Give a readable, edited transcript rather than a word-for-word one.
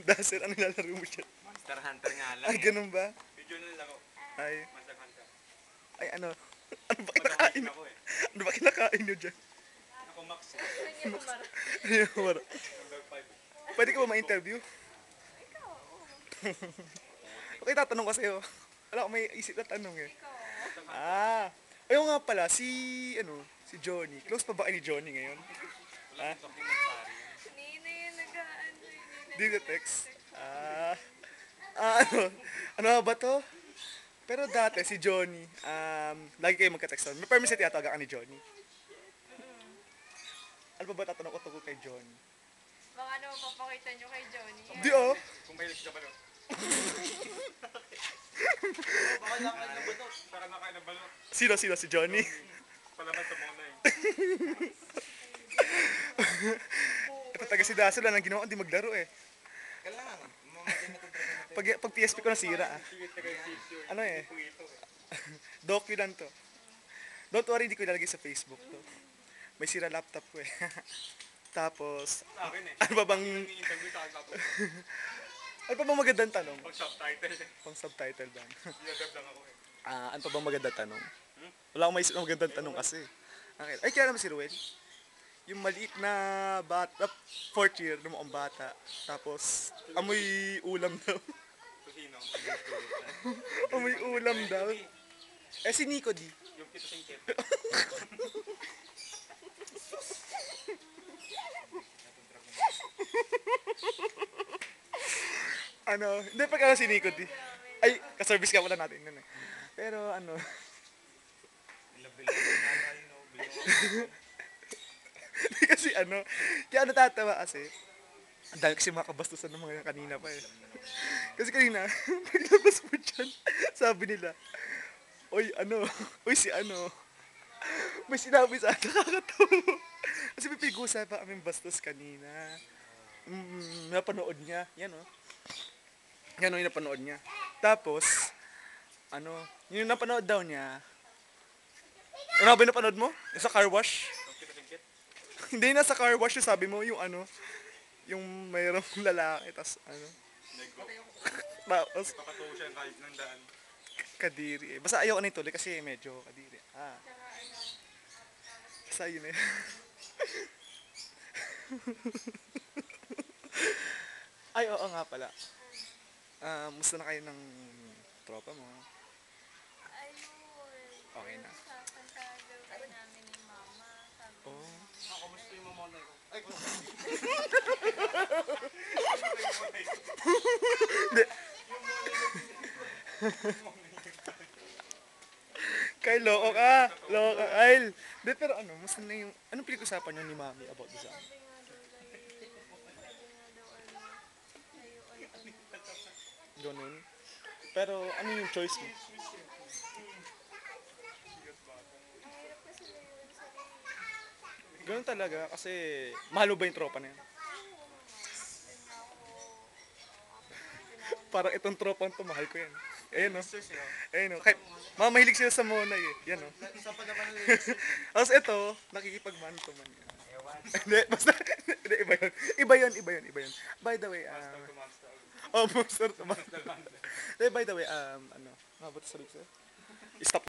Dazzle, ano nilalaro mo siya? Monster Hunter nga lang. Ay, ganun ba? Video na lang ako. Ay, Monster Hunter. ay ano? Ano ba Pag kinakain? ako eh. Ano ba kinakain nyo dyan? Ako Max. Ano yung wala? Number 5. Pwede ka ba ma-interview? Ikaw, oo. Okay, tatanong kasi oh. Wala akong may isip na tanong eh. Ikaw. Ah, ayun nga pala, si Johnny. Close pa ba kayo ni Johnny ngayon? Ha? Nina yung nag-ano. Di ka text? Ano? Ano ba to? Pero dati si Johnny, lagi kayo magka-text. May permission tiyatawagan ka ni Johnny. Ano pa ba tatanong ko tungkol kay Johnny? Baka ano papakita nyo kay Johnny. Di oh. Kung may ka ba no? Baka nakain ng balot. Baka nakain ng balot. Sino si Johnny? Palaban sa mga na eh. Ito taga si Dazzle lang ang ginawa, hindi maglaro eh. Kailangan. Mamatay na ito. Pag PSP ko nasira Sige, taga-sisyo. Ano eh? Docu lang to. Don't worry, hindi ko ilalagay sa Facebook to. May sira laptop ko eh. Tapos, Sa akin eh. ano ba bang, Ini-interview sa akin tapos. ano pa bang magandang tanong? Pag subtitle eh. Pang subtitle lang. Dinadab lang ako eh. Ano pa bang magandang tanong? Wala akong maisip na magandang tanong kasi. Okay. Ay, kaya naman si Ruel. Yung maliit na bata, 4th year, na mukhang bata. Tapos, amoy ulam daw. Kusino. Amoy ulam daw. Eh, si Nico di. Yung pito singkit. Ano, hindi pa si Nico di. Ay, kaservice ka pala natin nun eh. Pero ano, hindi kasi ano, kaya natatawa kasi, ang dami kasi makabastusan ng mga kanina pa eh. Kasi kanina, paglabas mo dyan, sabi nila, oy ano, oy si ano, may sinabi sa akin, nakakatawa. Kasi may pigusa pa kaming bastos kanina. Napanood niya, yan oh. Yan oh, yung napanood niya. Tapos, ano, yung napanood daw niya, ano ba yung napanood mo? Yung sa car wash? Yung pito singkit. Hindi na sa car wash yung sabi mo, yung ano, yung mayroong lalaki, tas ano, Nego. tapos Papatuwa siya kahit ng daan. kadiri eh. Basta ayaw ka na ituloy kasi medyo kadiri. Basta yun eh. Ay, oo nga pala. Musta na kayo ng tropa mo? Ayun. Okay na. Usapan sa daw namin ni Mama. Sabi Oh. Kamusta yung mamonay ko? Ay, Kyle, loko ka. Loko ka, Kyle. Hindi, pero ano, musta na yung, anong pinag-usapan nyo ni Mami about this? sabi nga daw layuan. Ganun. Pero ano yung choice mo? Ang hirap kasi layuan sa rin. Ganun talaga kasi mahal mo ba yung tropa na yan? Parang itong tropa to, mahal ko yan. Ayun o. Ayun o. Kahit mamahilig sila sa Monay eh. Yan o. Isa pa naman na Tapos ito, nakikipag-man to man yan. Hindi, basta, hindi, iba yun. Iba yun, iba yun, iba yun. By the way, oh, monster to man. Hindi, by the way, ano, mabot sa sa'yo? Stop.